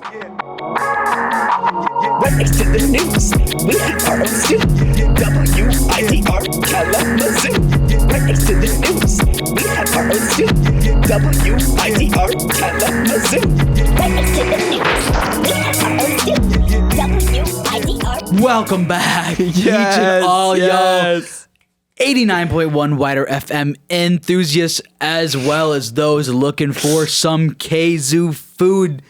Right next to the news, we have our own stew. WIDR Kalamazoo. Right next to the news, we have our own stew. WIDR Kalamazoo. Right next to the news, we have our own stew. WIDR. Welcome back, each Yes, and all yes. y'all. 89.1 WIDRFM enthusiasts, as well as those looking for some Kzoo food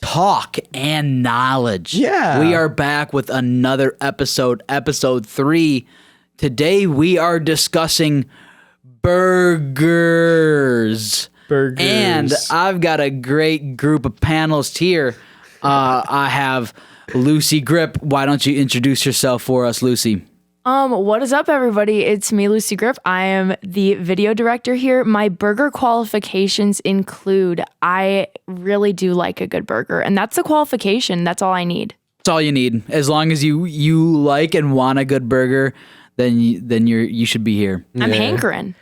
talk and knowledge. Yeah. We are back with another episode 3. Today we are discussing burgers. And I've got a great group of panelists here. I have Lucie Grip. Why don't you introduce yourself for us, Lucie? What is up, everybody? It's me, Lucie Grip. I am the video director here. My burger qualifications include I really do like a good burger, and that's the qualification. That's all I need. That's all you need. As long as you like and want a good burger, then you should be here. I'm hankering.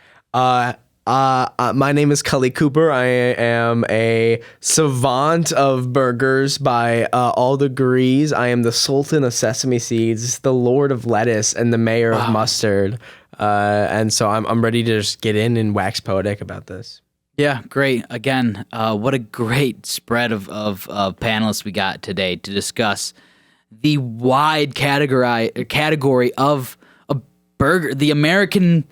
My name is Cully Cooper. I am a savant of burgers by all degrees. I am the Sultan of Sesame Seeds, the Lord of Lettuce, and the Mayor of Mustard. And so I'm ready to just get in and wax poetic about this. Yeah, great. Again, what a great spread of panelists we got today to discuss the wide category of a burger, the American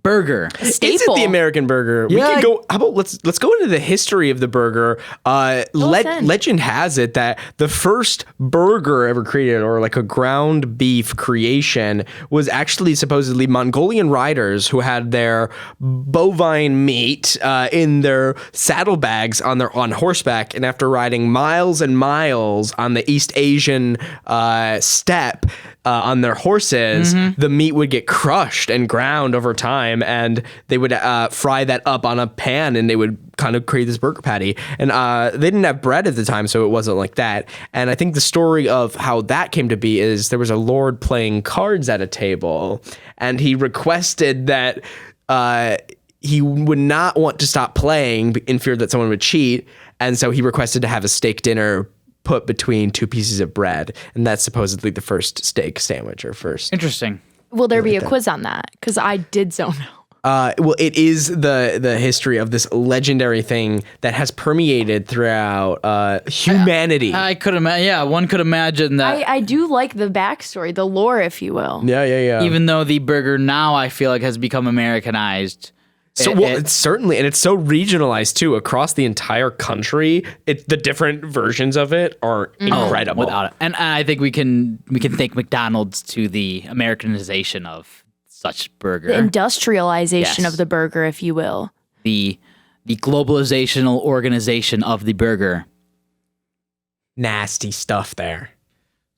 burger. Staple. Is it the American burger? We Yeah. can go. How about let's go into the history of the burger. Legend has it that the first burger ever created, or like a ground beef creation, was actually supposedly Mongolian riders who had their bovine meat in their saddlebags on horseback, and after riding miles and miles on the East Asian steppe. On their horses, the meat would get crushed and ground over time, and they would fry that up on a pan, and they would kind of create this burger patty. And they didn't have bread at the time, so it wasn't like that. And I think the story of how that came to be is there was a lord playing cards at a table, and he requested that he would not want to stop playing in fear that someone would cheat, and so he requested to have a steak dinner put between two pieces of bread, and that's supposedly the first steak sandwich or first. Interesting. Will there be a quiz on that? Because I did so know. Well, it is the history of this legendary thing that has permeated throughout humanity. I could imagine. Yeah, one could imagine that. I do like the backstory, the lore, if you will. Yeah. Even though the burger now I feel like has become Americanized. So it's certainly, and it's so regionalized too across the entire country. The different versions of it are incredible. Without it. And I think we can thank McDonald's to the Americanization of such burger. The industrialization Yes. of the burger, if you will. The globalizational organization of the burger. Nasty stuff there.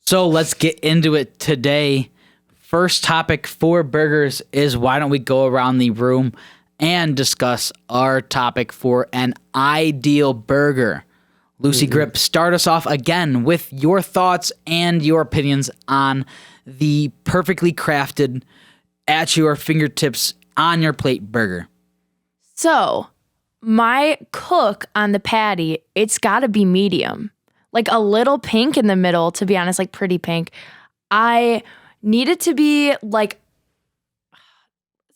So let's get into it today. First topic for burgers is why don't we go around the room and discuss our topic for an ideal burger. Lucie Grip, start us off again with your thoughts and your opinions on the perfectly crafted, at your fingertips, on your plate burger. So, my cook on the patty, it's got to be medium. Like a little pink in the middle, to be honest, like pretty pink. I need it to be like...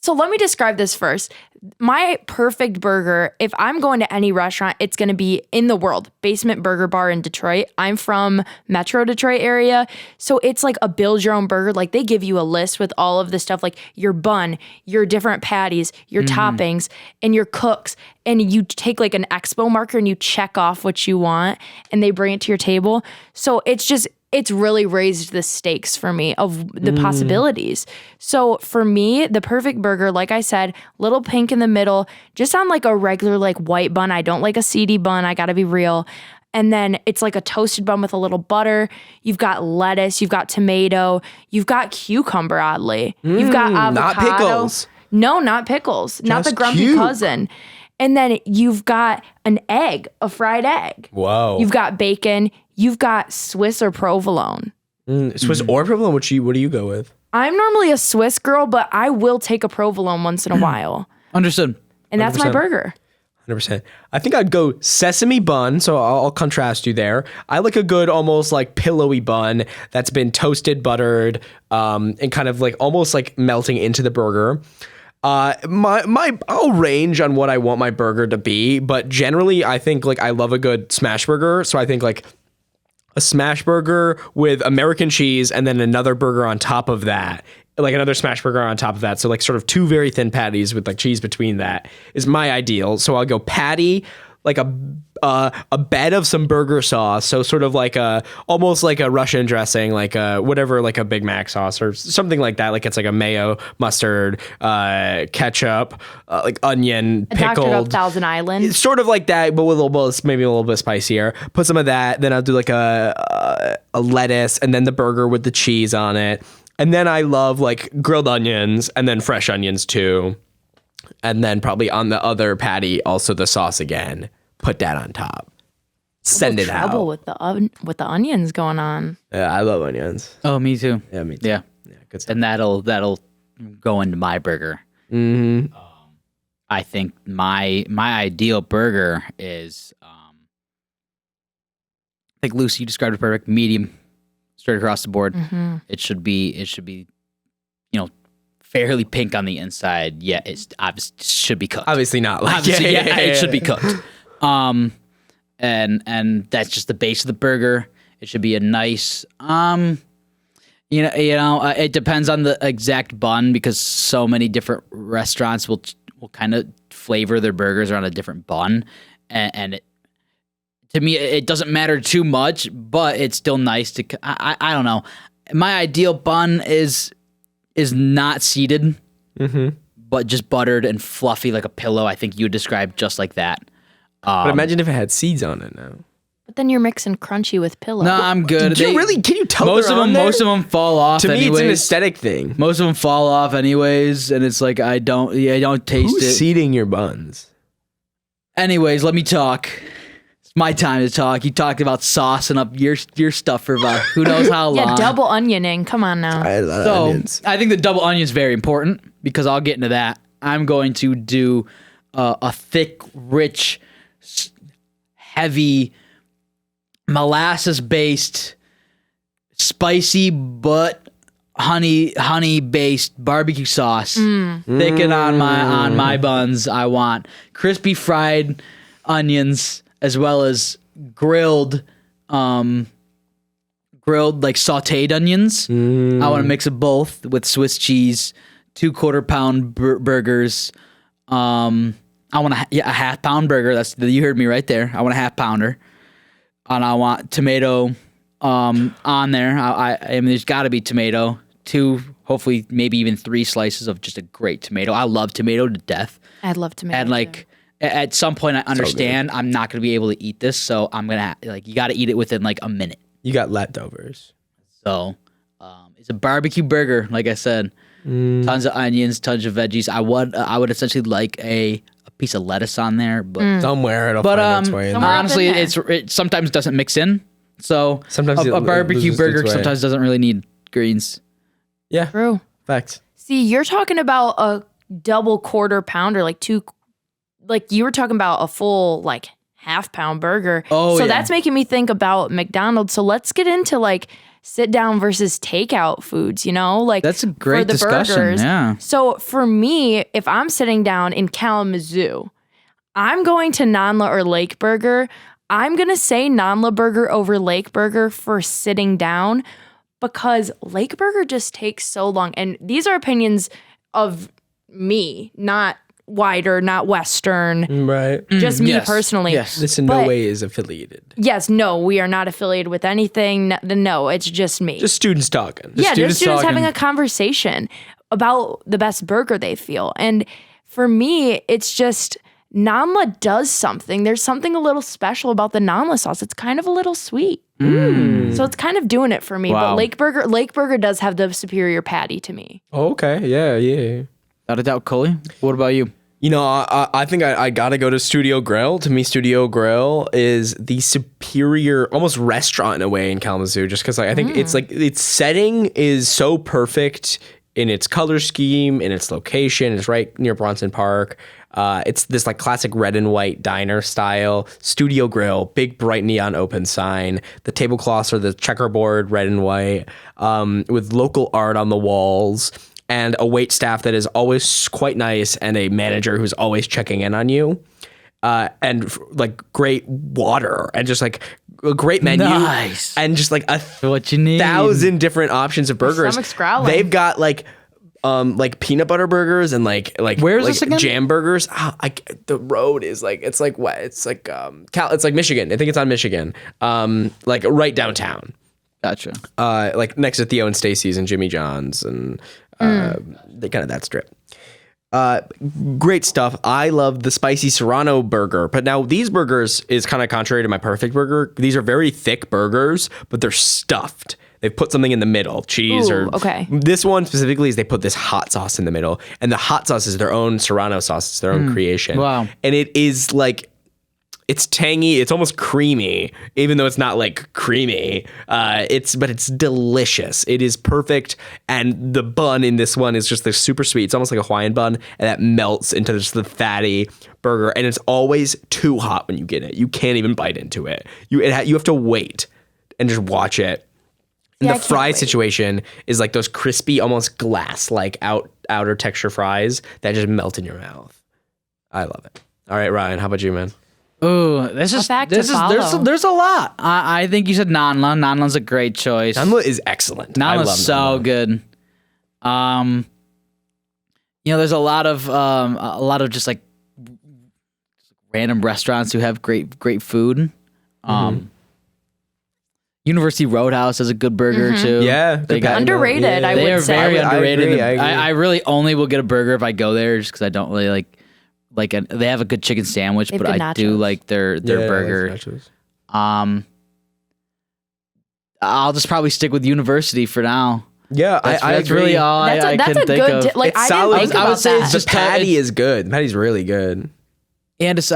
So let me describe this first. My perfect burger, if I'm going to any restaurant, it's going to be in the world. Basement Burger Bar in Detroit. I'm from Metro Detroit area. So it's like a build your own burger. Like they give you a list with all of the stuff, like your bun, your different patties, your toppings, and your cooks. And you take like an expo marker and you check off what you want and they bring it to your table. So it's really raised the stakes for me of the possibilities. So for me, the perfect burger, like I said, little pink in the middle, just on like a regular like white bun. I don't like a seedy bun. I got to be real. And then it's like a toasted bun with a little butter. You've got lettuce, you've got tomato, you've got cucumber, oddly. You've got avocado. Not pickles. No, not pickles. Not the Just grumpy cube. cousin. And then you've got an egg, a fried egg. Whoa. You've got bacon. You've got Swiss or provolone. Swiss or provolone? What do you go with? I'm normally a Swiss girl, but I will take a provolone once in a while. Understood. And that's my 100%. burger. 100%. I think I'd go sesame bun, so I'll contrast you there. I like a good, almost like pillowy bun that's been toasted, buttered, and kind of like almost like melting into the burger. I'll range on what I want my burger to be, but generally I think like I love a good smash burger, so I think like a smash burger with American cheese and then another burger on top of that. Like another smash burger on top of that. So like sort of two very thin patties with like cheese between that is my ideal. So I'll go patty, like a bed of some burger sauce. So sort of like almost like a Russian dressing, like whatever, like a Big Mac sauce or something like that. Like it's like a mayo, mustard, ketchup, like onion, pickled. Dr. Thousand Island. It's sort of like that, but with maybe a little bit spicier. Put some of that. Then I'll do like a lettuce and then the burger with the cheese on it. And then I love like grilled onions and then fresh onions too. And then probably on the other patty, also the sauce again. Put that on top. Send it out. Trouble with the onions going on. Yeah, I love onions. Oh, me too. Yeah, me too. Yeah, Good stuff. and that'll go into my burger. Mm-hmm. I think my ideal burger is, I think Lucie, you described it perfect. Medium, straight across the board. Mm-hmm. It should be, fairly pink on the inside. Yeah, it's obviously should be cooked. Obviously not. Like, Obviously, it should be cooked. And that's just the base of the burger. It should be a nice, it depends on the exact bun because so many different restaurants will kind of flavor their burgers around a different bun, and to me it doesn't matter too much, but it's still nice to. I don't know. My ideal bun is not seeded, but just buttered and fluffy like a pillow. I think you would describe just like that. But imagine if it had seeds on it now. But then you're mixing crunchy with pillow. No, I'm good. Can you tell most of them? there? Most of them fall off. To anyways. me, it's an aesthetic thing. Most of them fall off anyways, and it's like I don't taste Who's it. seeding your buns? Anyways, let me talk. It's my time to talk. You talked about saucing up your stuff for about who knows how long. Yeah, double onioning. Come on now. I love So onions. I think the double onion is very important because I'll get into that. I'm going to do a thick, rich, heavy, molasses-based, spicy but honey-based barbecue sauce. Thicken on my buns. I want crispy fried onions as well as grilled like sautéed onions. I want to mix of both with Swiss cheese, 2 quarter-pound burgers. I want a half pound burger. You heard me right there. I want a half pounder, and I want tomato on there. I mean, there's got to be tomato. 2, hopefully, maybe even 3 slices of just a great tomato. I love tomato to death. I'd love tomato. And like at some point, I understand I'm not going to be able to eat this, so I'm gonna you got to eat it within like a minute. You got leftovers. So it's a barbecue burger, like I said. Tons of onions, tons of veggies. I would essentially like a piece of lettuce on there, but Somewhere it'll find its way in. honestly, it sometimes doesn't mix in. So Sometimes a it barbecue loses burger its way. sometimes doesn't really need greens. Yeah, True. facts. See, you're talking about a double quarter pounder, like you were talking about a full like half pound burger. Oh, so yeah. that's making me think about McDonald's. So let's get into like sit down versus takeout foods, like That's a great for the discussion, burgers. yeah. So for me, if I'm sitting down in Kalamazoo, I'm going to Nanla or Lake Burger. I'm going to say Nanla Burger over Lake Burger for sitting down because Lake Burger just takes so long. And these are opinions of me, not wider, not Western, Right. just me yes, personally. yes. This in no But- way is affiliated. Yes, no, we are not affiliated with anything. No, it's just me. Just students talking. yeah, students just students talking. having a conversation about the best burger they feel. And for me, it's just Nanla does something. There's something a little special about the Nanla sauce. It's kind of a little sweet. So it's kind of doing it for me. Wow. But Lake Burger does have the superior patty to me. Oh, okay. Yeah. Without a doubt, Cully. What about you? I think I gotta go to Studio Grill. To me, Studio Grill is the superior, almost restaurant in a way in Kalamazoo. Just because I think it's like its setting is so perfect in its color scheme, in its location. It's right near Bronson Park. It's this like classic red and white diner style studio grill, big bright neon open sign. The tablecloths are the checkerboard red and white, with local art on the walls, and a wait staff that is always quite nice, and a manager who's always checking in on you. And like great water, and just like a great menu, Nice. and just like What you need. 1,000 different options of burgers. stomach's growling. They've got like peanut butter burgers and like Where's like this again? jam burgers. The road is like it's like it's like Michigan. I think it's on Michigan. Like right downtown. Gotcha. Like next to Theo and Stacy's and Jimmy John's and they kind of that strip. Great stuff. I love the spicy Serrano burger, but now these burgers is kind of contrary to my perfect burger. These are very thick burgers, but they're stuffed. They've put something in the middle, cheese Ooh, or okay. This one specifically is they put this hot sauce in the middle, and the hot sauce is their own Serrano sauce. It's their own creation. Wow. And it is like, it's tangy. It's almost creamy, even though it's not like creamy. But it's delicious. It is perfect. And the bun in this one is just the super sweet. It's almost like a Hawaiian bun, and that melts into just the fatty burger. And it's always too hot when you get it. You can't even bite into it. You have to wait and just watch it. And Yeah, the I fry can't wait. situation is like those crispy, almost glass-like outer texture fries that just melt in your mouth. I love it. All right, Ryan, how about you, man? Ooh, there's a lot. I think you said Nanla. Nanla's a great choice. Nanla is excellent. I love Nanla's so Nanla. good. There's a lot of just like random restaurants who have great food. University Roadhouse has a good burger too. Yeah, They got Underrated, I They would are say. very I underrated. agree, I agree. I really only will get a burger if I go there, just because I don't really like. They have a good chicken sandwich, They have but good I do nachos. like their burger. I'll just probably stick with University for now. Yeah, That's I agree. really all I That's can a think good. of. Like It's I solid. didn't think I would about say that. it's The just patty is good. The patty's really good. And it's,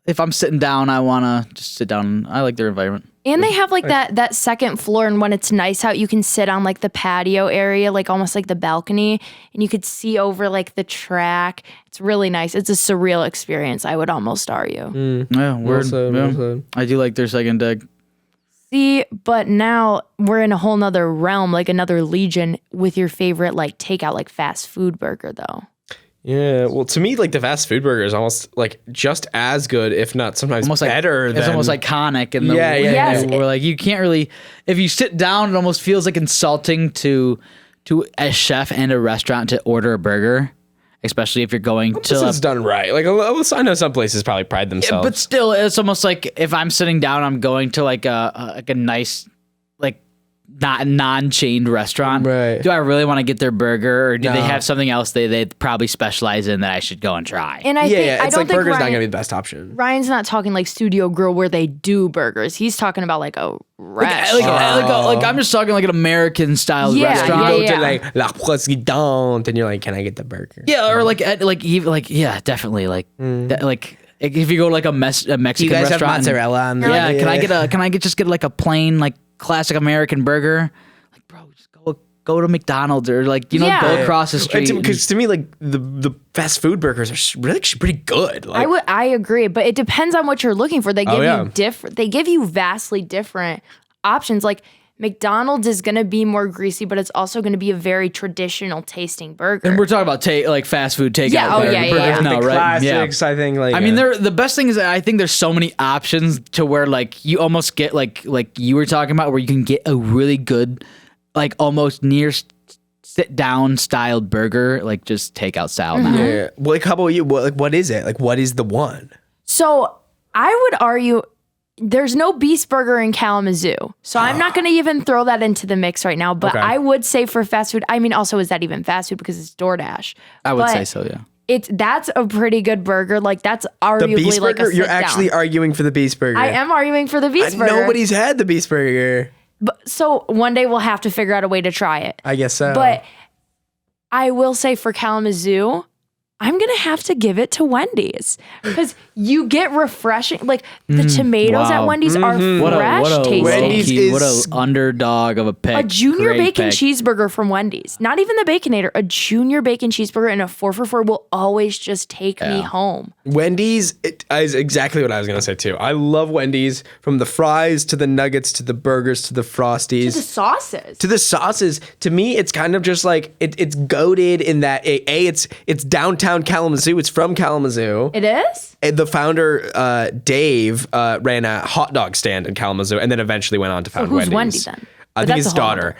if I'm sitting down, I want to just sit down. I like their environment. And they have like that second floor, and when it's nice out, you can sit on like the patio area, like almost like the balcony, and you could see over like the track. It's really nice. It's a surreal experience, I would almost argue. Yeah, word. said, Yeah. well said. I do like their second deck. See, but now we're in a whole nother realm, like another legion with your favorite like takeout, like fast food burger though. Yeah, well, to me, like the fast food burger is almost like just as good, if not sometimes Almost better. It's almost iconic, and Yeah, yeah, Yes, We're like you can't really. If you sit down, it almost feels like insulting to a chef and a restaurant to order a burger, especially if you're going this to. is done right. Like I know some places probably pride themselves. But still, it's almost like if I'm sitting down, I'm going to like a nice, like not non-chained restaurant. Right. Do I really want to get their burger, or do they No. have something else they probably specialize in that I should go and try? And I yeah, think yeah, I it's don't like think burger's not Ryan, gonna be the best option. Ryan's not talking like Studio Grill where they do burgers. He's talking about like a restaurant. Like I'm just talking like an American style Yeah, restaurant. You go yeah. to like La Présidente and you're like, can I get the burger? Yeah, or yeah, definitely like if you go to like a Mexican restaurant. on Yeah, can I get like a plain like classic American burger? Like, bro, just go to McDonald's or like go Yeah. across the street. Because to me, like the fast food burgers are really actually pretty good. Like, I agree, but it depends on what you're looking for. They give yeah. you different. They give you vastly different options. Like McDonald's is going to be more greasy, but it's also going to be a very traditional tasting burger. And we're talking about like fast food takeout. Yeah, oh, burger- yeah, yeah, burgers yeah. now, the right? classics, I think. Like, I mean, they're the best thing is that I think there's so many options to where like you almost get like you were talking about where you can get a really good like almost near sit down styled burger, like just takeout style now. yeah. Well, like, how about you? What is it? Like, what is the one? So I would argue there's no Beast Burger in Kalamazoo. So I'm not going to even throw that into the mix right now. But Okay. I would say for fast food, I mean, also, is that even fast food because it's DoorDash? I would But say so, yeah. that's a pretty good burger. Like that's The arguably Beast like Burger? a You're sit-down. actually arguing for the Beast Burger. I am arguing for the Beast Burger. Nobody's had the Beast Burger. But, so one day we'll have to figure out a way to try it. I guess so. But I will say for Kalamazoo, I'm going to have to give it to Wendy's because you get refreshing. Like the tomatoes at wow. Wendy's are fresh tasting. Wendy's What is- a underdog of a pick. A junior Great bacon pick. cheeseburger from Wendy's. Not even the Baconator. A junior bacon cheeseburger and a 4 for $4 will always just take me home. Wendy's is exactly what I was going to say too. I love Wendy's, from the fries to the nuggets to the burgers to the Frosties. The sauces. To the sauces. To me, it's kind of just like it's goated in that it's downtown Kalamazoo. It's from Kalamazoo. It is? The founder, Dave, ran a hot dog stand in Kalamazoo, and then eventually went on to found who's Wendy's. Wendy then? I But think that's his a whole daughter.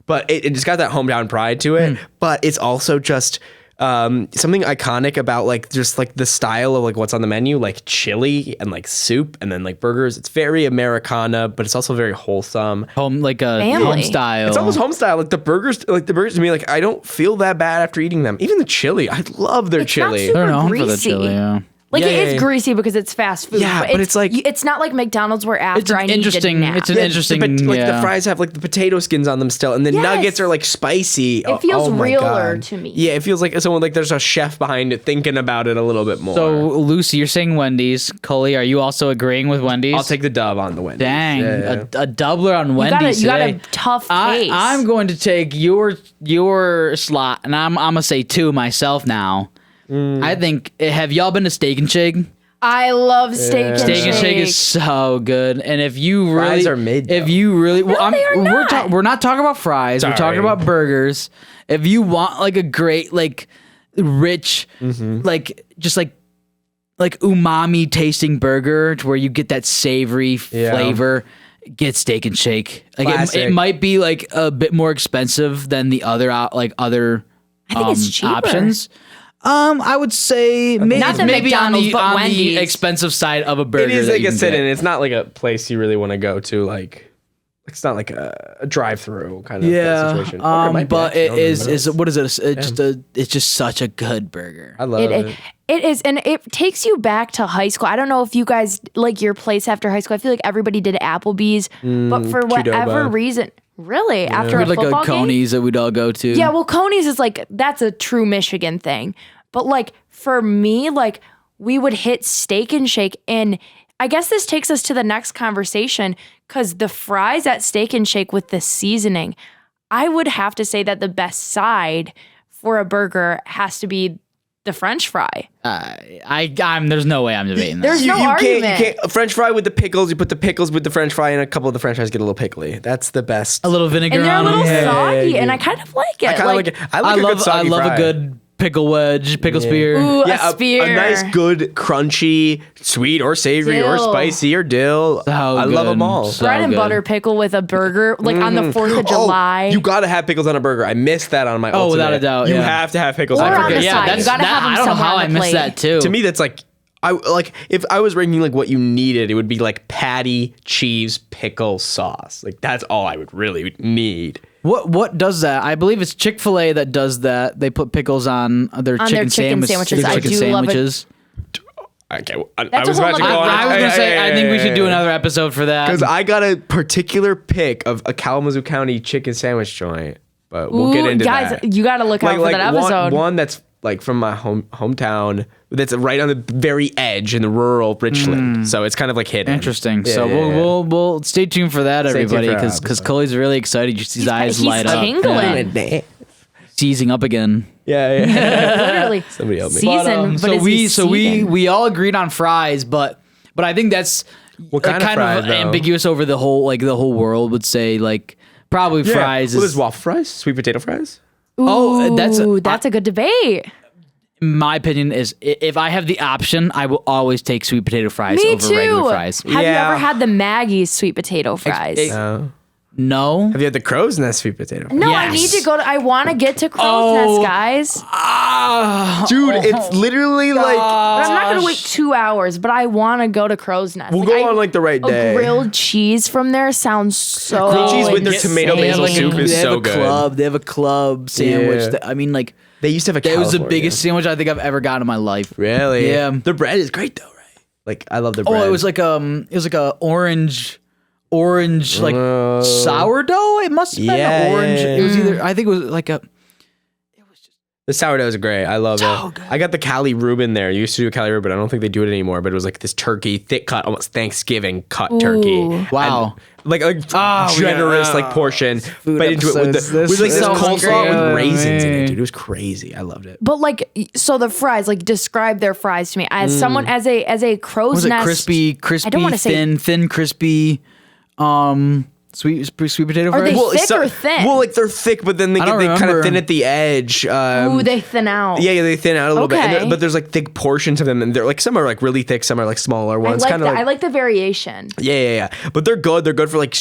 But it just got that hometown pride to it. But it's also just something iconic about like just like the style of like what's on the menu, like chili and like soup and then like burgers. It's very Americana, but it's also very wholesome. Home like a Family. home style. It's almost home style. Like the burgers to me, like I don't feel that bad after eating them. Even the chili, I love their It's chili. not They're super known greasy. for the chili. Yeah. Like Yeah, it yeah, is yeah. greasy because it's fast food. Yeah, but it's like- it's not like McDonald's where It's after an I need to interesting. nap. It's an interesting. But like yeah. the fries have like the potato skins on them still, and the Yes. nuggets are like spicy. It feels my realer God. to me. Yeah, it feels like someone like there's a chef behind it thinking about it a little bit more. So Lucy, you're saying Wendy's. Cully, are you also agreeing with Wendy's? I'll take the dub on the Wendy's. Dang, Yeah. a doubler on Wendy's you got today. a tough case. I'm going to take your slot, and I'm gonna say 2 myself now. I think. Have y'all been to Steak and Shake? I love steak and Steak and Shake is so good, and if you really, Fries are mid, if though. you really, well, they are not. we're not talking about fries. We're talking Sorry. about burgers. If you want like a great, like rich, like just like umami tasting burger, to where you get that savory flavor, get Steak and Shake. Like it Classic. might be like a bit more expensive than the other other I think it's cheaper. options. I would say maybe, Not the maybe on McDonald's, the but on the Wendy's. expensive side of a burger. It is that like you a can sit-in. get. It's not like a place you really want to go to. Like it's not like a drive-through kind of situation. Or it might be, But actually. I it don't is remember. what is it? It's just such a good burger. I love it. It is, and it takes you back to high school. I don't know if you guys like your place after high school. I feel like everybody did Applebee's, but for whatever Qdoba. reason, really after We a had like a football game, Coney's that we'd all go to. yeah. Well, Coney's is like that's a true Michigan thing, but like for me, like we would hit Steak and Shake, and I guess this takes us to the next conversation because the fries at Steak and Shake with the seasoning, I would have to say that the best side for a burger has to be the French fry. I'm there's no way I'm debating that. There's no argument. Can't a French fry with the pickles. You put the pickles with the French fry, and a couple of the French fries get a little pickly. That's the best. A little vinegar And they're a on little them. soggy, and I kind of like it. I kind of like it. I like a good soggy love fry. a good pickle wedge, pickle spear. Ooh, Yeah, a spear. a nice, good, crunchy, sweet or savory or Dill. spicy or dill. I love them all. So bread and good. butter pickle with a burger, like on the 4th of July. You gotta have pickles on a burger. I missed that on my Oh, ultimate. without a doubt, You yeah. have to have pickles Or on a on burger. the side. You gotta have them I don't know somewhere how on I the missed plate. that too. To me, that's like if I was ranking like what you needed, it would be like patty, cheese, pickle, sauce. Like that's all I would really need. What does that? I believe it's Chick-fil-A that does that. They put pickles on their chicken sandwiches. their I chicken do love it. sandwiches. Okay, well, I That's a was whole about to go other- on. I was gonna say I think we should do another episode for that. because I got a particular pick of a Kalamazoo County chicken sandwich joint, but we'll get Ooh, into guys, that. you got to look out for that episode. One that's like from my hometown that's right on the very edge in the rural Richland, so it's kind of like hidden. Interesting. Yeah, So yeah, yeah. we'll stay tuned for that, Stay tuned everybody, for our because episode. Cully's really excited. You see his eyes he's light up. tingling. Yeah. Seizing up again. Yeah, yeah. Literally. Somebody help me. Season, but so is he seething? we all agreed on fries, but I think that's What kind of kind fries, though? ambiguous over the whole world would say like probably fries Well, is there's waffle fries, sweet potato fries. Oh, Ooh, that's a good debate. my opinion is if I have the option, I will always take sweet potato fries Me over too. regular fries. Have you Yeah. ever had the Maggie's sweet potato fries? No. Have you had the crow's nest sweet potato fries? no, I Yes. need to go to. I want to get to Crow's Nest, guys. Dude, it's literally like But I'm not going to wait 2 hours. But I want to go to Crow's Nest. we'll go on like the right a day. grilled cheese from there sounds so. Grilled cheese with their insane. tomato basil soup is they have so a good. club. They have a club sandwich. Yeah. That, I mean, like They used to have a that was the California. biggest sandwich I think I've ever gotten in my life. Really? Yeah. Their bread is great though, right? Like I love their Oh, bread. it was like a orange like sourdough. It must have been Yeah, an orange. yeah, It was either I think it was like a. The sourdough is great. I love it. I got the Cali Reuben there. You used to do a Cali Reuben. I don't think they do it anymore, but it was like this turkey, thick cut, almost Thanksgiving cut turkey. Wow. And like generous like portion. But into it with like this so coleslaw with hungry. raisins in it, dude. It was crazy. I loved it. But like, so the fries, like describe their fries to me as someone, as a crow's Was it nest. crispy, I don't want to say. thin, crispy, sweet potato Are fries? they thick or thin? Well, like they're thick, but then they kind remember. of thin at the edge. Ooh, they thin out. Yeah, they thin out a little bit. Okay. But there's like thick portions of them, and they're like some are like really thick, some are like smaller I ones. like Kind that. of like, I like the variation. yeah. But they're good. They're good for like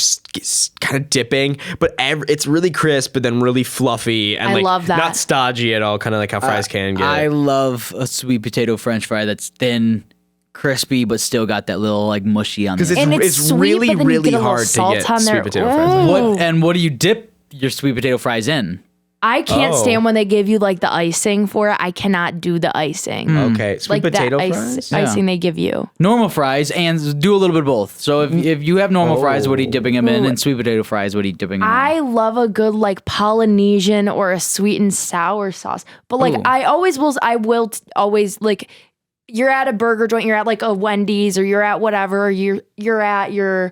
kind of dipping. But it's really crisp, but then really fluffy and I like love that. not stodgy at all. Kind of like how fries can get. I love a sweet potato French fry that's thin, crispy, but still got that little like mushy on Because it. And it's sweet, really, but then you really get a little hard to salt get on sweet there. potato fries. What do you dip your sweet potato fries in? I can't Oh. stand when they give you like the icing for it. I cannot do the icing. Okay, sweet Like potato that fries. icing they give you. Normal fries and do a little bit of both. So if you have normal fries, what are you dipping them in? Ooh. And sweet potato fries, what are you dipping them in? I love a good like Polynesian or a sweet and sour sauce. But like I will always like, you're at a burger joint, you're at like a Wendy's or you're at whatever, you're at your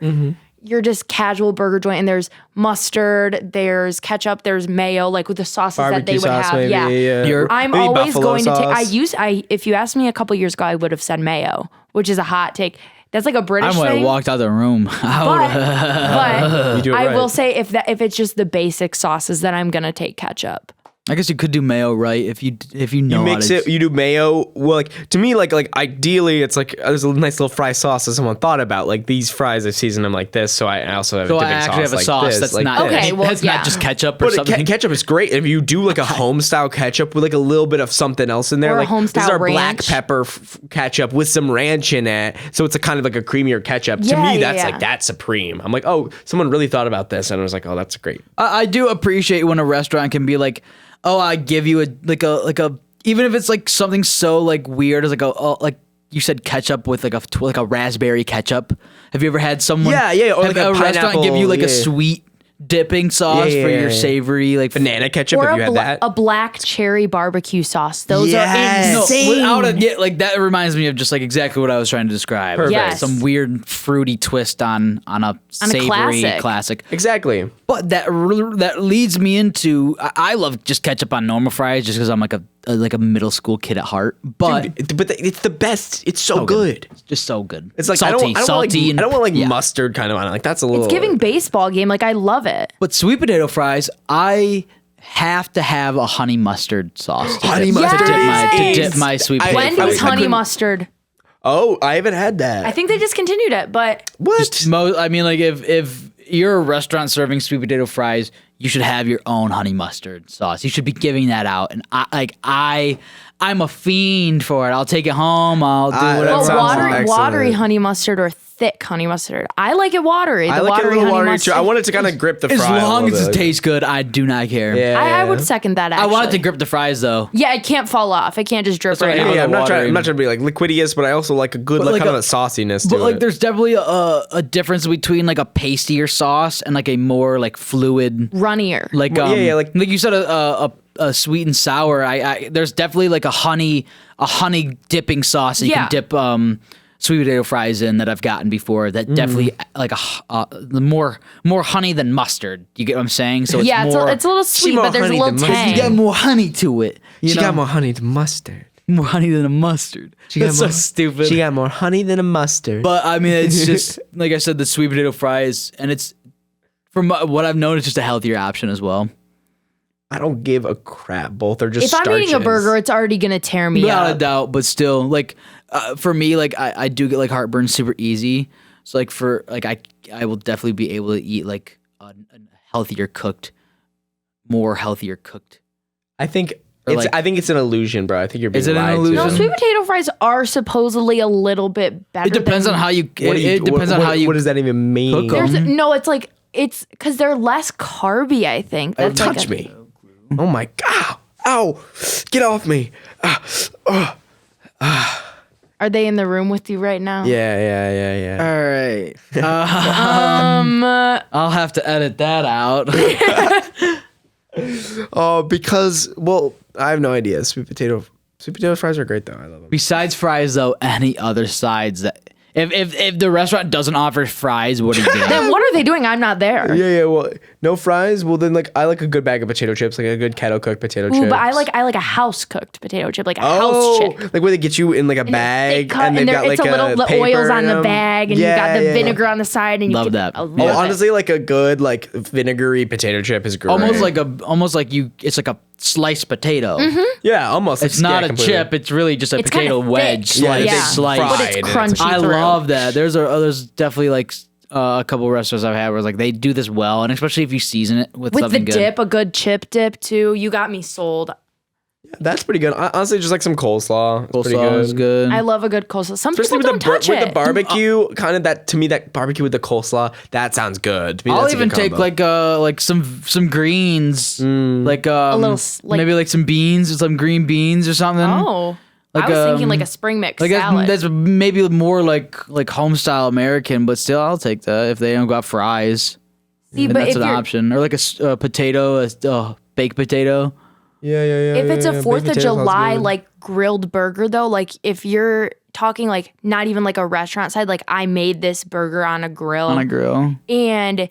just casual burger joint, and there's mustard, there's ketchup, there's mayo, like with the sauces that they Barbecue would sauce, have. maybe. Yeah. I'm Maybe always buffalo going to sauce. take if you asked me a couple years ago, I would have said mayo, which is a hot take. That's like a I British would have thing. walked out the room. But You do it I right. will say if it's just the basic sauces, then I'm gonna take ketchup. I guess you could do mayo right if you know You mix how to. it. You do mayo. Well, like to me, like ideally, it's like there's a nice little fry sauce that someone thought about. Like these fries, I season them like this, so I also have So a I dipping actually have a like sauce this, that's like not this. Okay, well, that's yeah. not just ketchup or But something. ketchup is great. If you do like a home style ketchup with like a little bit of something else in there, Or a like home this is style our black ranch. pepper ketchup with some ranch in it, so it's a kind of like a creamier ketchup. To Yeah, me, yeah, that's yeah. like that's supreme. I'm like, oh, someone really thought about this, and I was like, oh, that's great. I do appreciate when a restaurant can be like, oh, I give you a even if it's like something so like weird as like you said ketchup with like a raspberry ketchup. Have you ever had someone? Yeah, or have like a restaurant give you like a pineapple, yeah. sweet dipping sauce Yeah, for yeah, your yeah. savory like Banana ketchup. Or Have you had that? a black cherry barbecue sauce. Those Yes. are No, insane. without a like that reminds me of just like exactly what I was trying to describe. Perfect. Yes. Some weird fruity twist on a savory classic. Exactly. But that leads me into I love just ketchup on normal fries just because I'm like a middle school kid at heart. But But it's the best. It's so good. it's just so good. It's like salty, I salty. don't want like yeah. mustard kind of on it. Like that's a little. It's giving baseball game. Like I love it. But sweet potato fries, I have to have a honey mustard sauce. To Honey dip, mustard to dip is- my sweet I- potato Wendy's fries. honey couldn't- mustard. Oh, I haven't had that. I think they discontinued it, but What? I mean, like if you're a restaurant serving sweet potato fries, you should have your own honey mustard sauce. You should be giving that out. And I'm a fiend for it. I'll take it home. I'll do whatever. That well, sounds watery excellent. honey mustard or thick honey mustard. I like it watery. I The like it a watery little honey watery mustard. too. I want it to kind of grip the As fry. long a as little it bit. tastes good, I do not care. Yeah. I would second that. I Actually, want it to grip the fries though. Yeah, it can't fall off. It can't just drip right. right Yeah, out. I'm not watery. trying to be like liquidious, but I also like a good, But like, like kind a- of a sauciness to But like, it. there's definitely a difference between like a pastier sauce and like a more like fluid, Runnier. like yeah, like you said, a sweet and sour. I there's definitely like a honey dipping sauce that you Yeah. can dip sweet potato fries in that I've gotten before. That definitely like the more honey than mustard. You get what I'm saying? So it's Yeah, more, it's a little sweet, more but there's a honey little than mustard. you got tang. more honey to it. You she know? got more honey than mustard. more honey than a mustard. That's so stupid. She got more honey than a mustard. But I mean, it's just like I said, the sweet potato fries, and it's from what I've known, it's just a healthier option as well. I don't give a crap. Both are just. If I'm eating a starches. burger, it's already gonna tear me Without a up. doubt, but still, like for me, like I do get like heartburn super easy. So like for like I will definitely be able to eat like a more healthier cooked. I think Or it's. like- I think it's an illusion, bro. I think you're being Is it an lied to. illusion? No, sweet potato fries are supposedly a little bit better. It depends than, on how you. What do you- It depends on how you. What does that even mean? cook 'em. There's no, it's like it's because they're less carby. I think. Don't That's like touch me. Oh my god! Ow! Get off me! Are they in the room with you right now? Yeah. All right. I'll have to edit that out. Because I have no idea. Sweet potato fries are great though. I love them. Besides fries, though, any other sides that if the restaurant doesn't offer fries, what are you doing? Then what are they doing? I'm not there. Yeah. Well, no fries. Well, then I like a good bag of potato chips, like a good kettle cooked potato chips. But I like a house cooked potato chip, like a house chip. Like where they get you in like a bag, And they've got like it's a little the paper oils on in the them. bag, and you got the vinegar on the side, and you Love get that. I love Oh, it. Honestly, like a good like vinegary potato chip is great. Almost like it's like a sliced potato. Yeah, almost. It's not a chip. It's really just a It's potato kinda wedge thick. slice. Yeah. Slice. But it's crunchy. I through. love that. There's definitely like a couple of restaurants I've had where like they do this well, and especially if you season it with the something good. dip, a good chip dip too. You got me sold. That's pretty good. Honestly, just like some coleslaw. It's pretty Coleslaw is good. I love a good coleslaw. Some Especially people with don't touch with it. the barbecue, kind of that to me. That barbecue with the coleslaw, that sounds good. To me, I'll that's a even good take combo. like some greens, like little maybe like some beans, some green beans or something. Oh, Like, I was thinking like a spring mix Like salad. that's maybe more like home style American, but still I'll take that if they don't got fries. See, And but that's if an you're option, or like a potato, a baked potato. Yeah. if it's a Baked 4th of potato sounds July good. like grilled burger though, like if you're talking like not even like a restaurant side, like I made this burger on a grill, and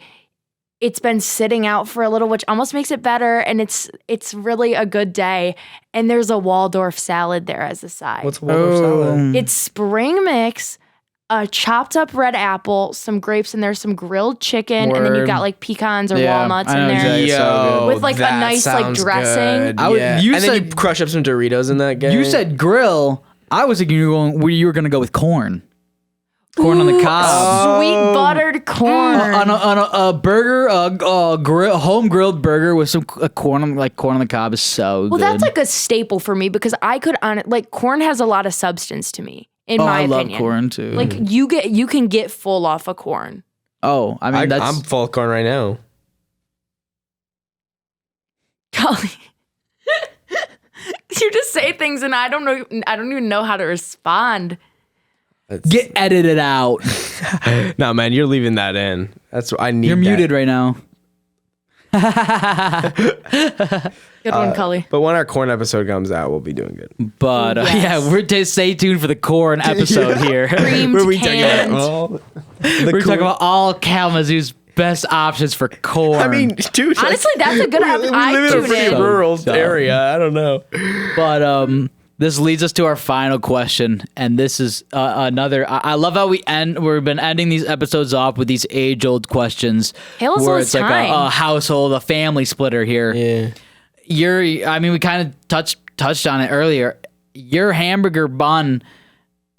it's been sitting out for a little, which almost makes it better, and it's really a good day. And there's a Waldorf salad there as a side. What's a Waldorf salad? It's spring mix, a chopped up red apple, some grapes in there, some grilled chicken, and then you Word. got like pecans or Yeah, walnuts I in know there. exactly. It's so good. With, like, a that nice, like, sounds dressing. good. I would- Yeah. you and then you said- crush up some Doritos in that. Gang. You said grill. I was thinking you were gonna go with corn. Corn on the cob. Sweet buttered corn. On a burger, a home grilled burger with some corn on the cob is so good. Well, that's like a staple for me because I could like corn has a lot of substance to me, in my I opinion. love corn too. Like you can get full off of corn. I mean that's I'm full of corn right now. Cully, you just say things and I don't even know how to respond. get edited out. No, man, you're leaving that in. That's what I need. You're that. muted right now. Good one, Cully. But when our corn episode comes out, we'll be doing good. But Yes. yeah, stay tuned for the corn episode here. Creamed Where we canned. We're talking about all Kalamazoo's best options for corn. I mean, dude. Honestly, that's a good we episode. live I in a tune pretty in. rural Dumb. area. I don't know. But this leads us to our final question, and this is another. I love how we've been ending these episodes off with these age-old questions, Hail us where all it's like time. a household, a family splitter here. Yeah. We kind of touched on it earlier. Your hamburger bun,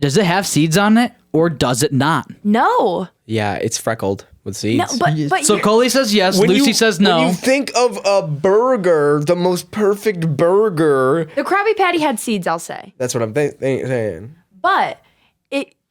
does it have seeds on it, or does it not? No. Yeah, it's freckled with seeds. No, but So Cully says yes. Lucie says no. When you think of a burger, the most perfect burger, the Krabby Patty had seeds, I'll say. that's what I'm saying. But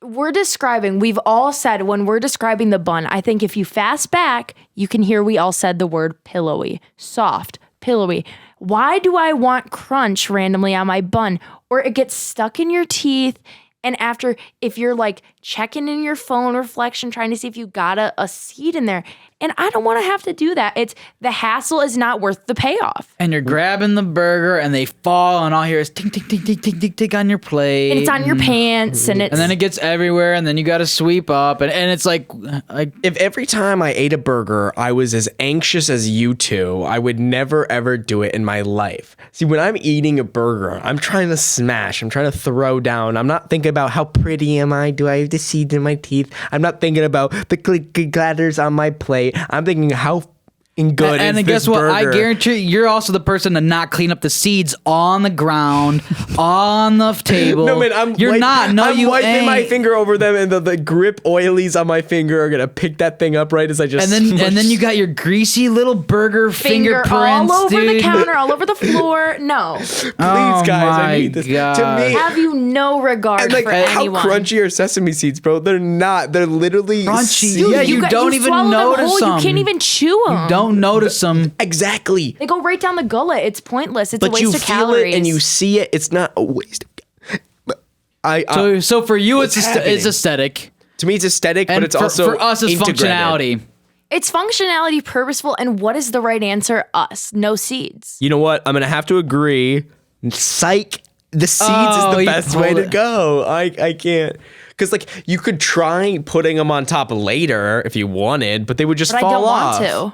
we've all said when we're describing the bun, I think if you fast back, you can hear we all said the word pillowy, soft, pillowy. Why do I want crunch randomly on my bun? Or it gets stuck in your teeth. And after, if you're like checking in your phone reflection, trying to see if you got a seed in there. And I don't want to have to do that. The hassle is not worth the payoff. And you're grabbing the burger, and they fall, and all you hear is ting, ting, ting, ting, ting, ting, ting on your plate. And it's on your pants and it's. And then it gets everywhere, and then you got to sweep up, and it's like If every time I ate a burger, I was as anxious as you two, I would never ever do it in my life. See, when I'm eating a burger, I'm trying to smash, I'm trying to throw down. I'm not thinking about how pretty am I? Do I have the seeds in my teeth? I'm not thinking about the clatters on my plate. I'm thinking how good and is guess this what? burger? I guarantee you're also the person to not clean up the seeds on the ground, on the table. No, man, you're not. No, I'm you wiping ain't. my finger over them, and the grip oilies on my finger are gonna pick that thing up right as I just. And then you got your greasy little burger finger fingerprints, all over dude. the counter, all over the floor. No. Please, Oh guys, my I need this. God. To me, Have you no regard and like for how anyone? crunchy are sesame seeds, bro? They're not. They're literally Crunchy. seeds. Yeah, you don't even swallow them notice whole. them. You can't even chew them. Don't notice them. Exactly. They go right down the gullet. It's pointless. It's a But waste you of feel calories. it and you see it. It's not a waste. So for you, What's it's happening? aesthetic, To me, it's aesthetic, and but it's also for us, it's integrated. functionality. It's functionality, purposeful, and what is the right answer? Us. No seeds. You know what? I'm going to have to agree. Psych. The seeds Oh, is the you best way pulled to it. go. I can't. Because, like, you could try putting them on top later if you wanted, but they would just But I fall don't off. want to.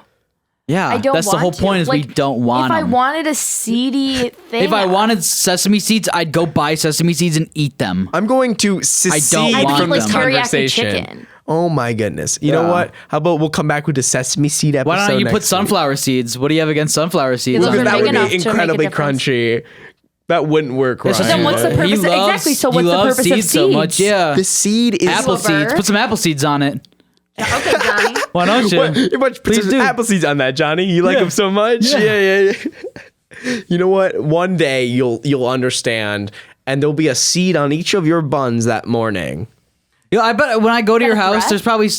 Yeah, I don't that's the want whole to. point is we Like, don't want If I them. wanted a seedy thing. If I wanted sesame seeds, I'd go buy sesame seeds and eat them. I'm going to secede want I'd from eat like this them. teriyaki conversation. chicken. Oh my goodness. You know Yeah. what? How about we'll come back with the sesame seed episode Why don't you put next week? sunflower seeds? What do you have against sunflower seeds? Those Because are that big would enough be to make a incredibly difference. crunchy. That wouldn't work right. So then what's the purpose? Exactly, so what's the purpose of seeds so much? seeds? Yeah. The seed is Apple Lover. seeds. Put some apple seeds on it. Okay, Johnny. Why don't you? What? You put Please some do. apple seeds on that, Johnny. You like Yeah. them so much. Yeah. Yeah. You know what? One day you'll understand, and there'll be a seed on each of your buns that morning. Yeah, I bet when I go to your a house, threat?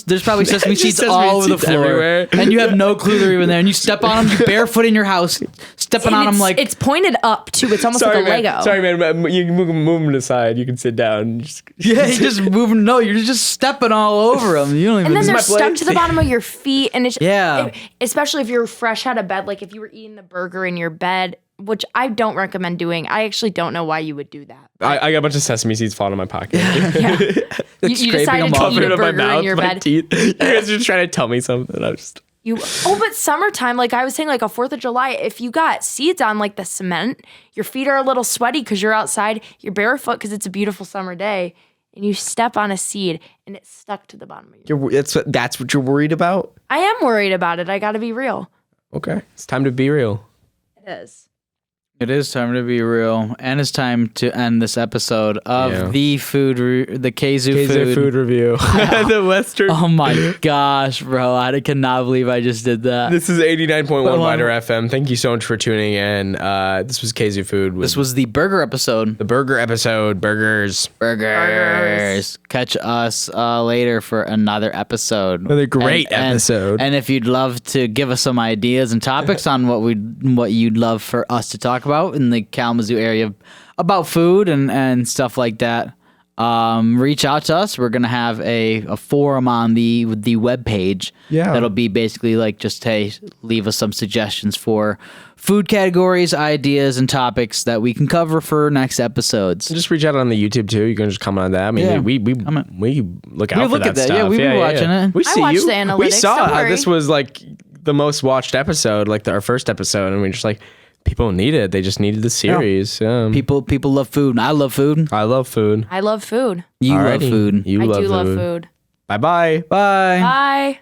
there's probably sesame Just seeds sesame all over the seeds floor, everywhere. and you have no clue they're even there. And you step on them barefoot in your house, stepping on them like it's pointed up too. It's almost Sorry, like a man. Lego. Sorry, man. You can move them aside. You can sit down. yeah, you're just moving. No, you're just stepping all over them. You don't even. And then they're my stuck plate. to the bottom of your feet, and it's Yeah. especially if you're fresh out of bed, like if you were eating the burger in your bed, which I don't recommend doing. I actually don't know why you would do that. I got a bunch of sesame seeds falling in my pocket. Yeah. you scraping decided them to off eat a in my burger mouth, in your my bed. teeth. You guys are trying to tell me something. I'm just. But summertime, like I was saying, like a 4th of July, if you got seeds on like the cement, your feet are a little sweaty because you're outside, you're barefoot because it's a beautiful summer day, and you step on a seed and it's stuck to the bottom of your. That's what you're worried about. I am worried about it. I got to be real. Okay, it's time to be real. It is. It is time to be real, and it's time to end this episode of Yeah. the Kzoo food. review. The Western. Oh my gosh, bro! I cannot believe I just did that. This is 89.1 Well, WIDRFM. Thank you so much for tuning in. This was Kzoo Food. With This was the burger episode. the burger episode. Burgers. Burgers. Catch us later for another episode. Another great episode. And if you'd love to give us some ideas and topics on what you'd love for us to talk about in the Kalamazoo area about food and stuff like that, reach out to us. We're gonna have a forum on the webpage. Yeah. That'll be basically like just, hey, leave us some suggestions for food categories, ideas, and topics that we can cover for next episodes. Just reach out on the YouTube too. You can just comment on that. I mean, Yeah. we Comment. look out We for look that at that. stuff. Yeah, we be watching it. We I see watch you. the analytics, We saw don't how worry. this was like the most watched episode, like our first episode, and we just like people need it. They just needed the series. People love food. I love food. I love food. I love food. You love Alrighty. food. You I love do food. love food. Bye bye. Bye. Bye.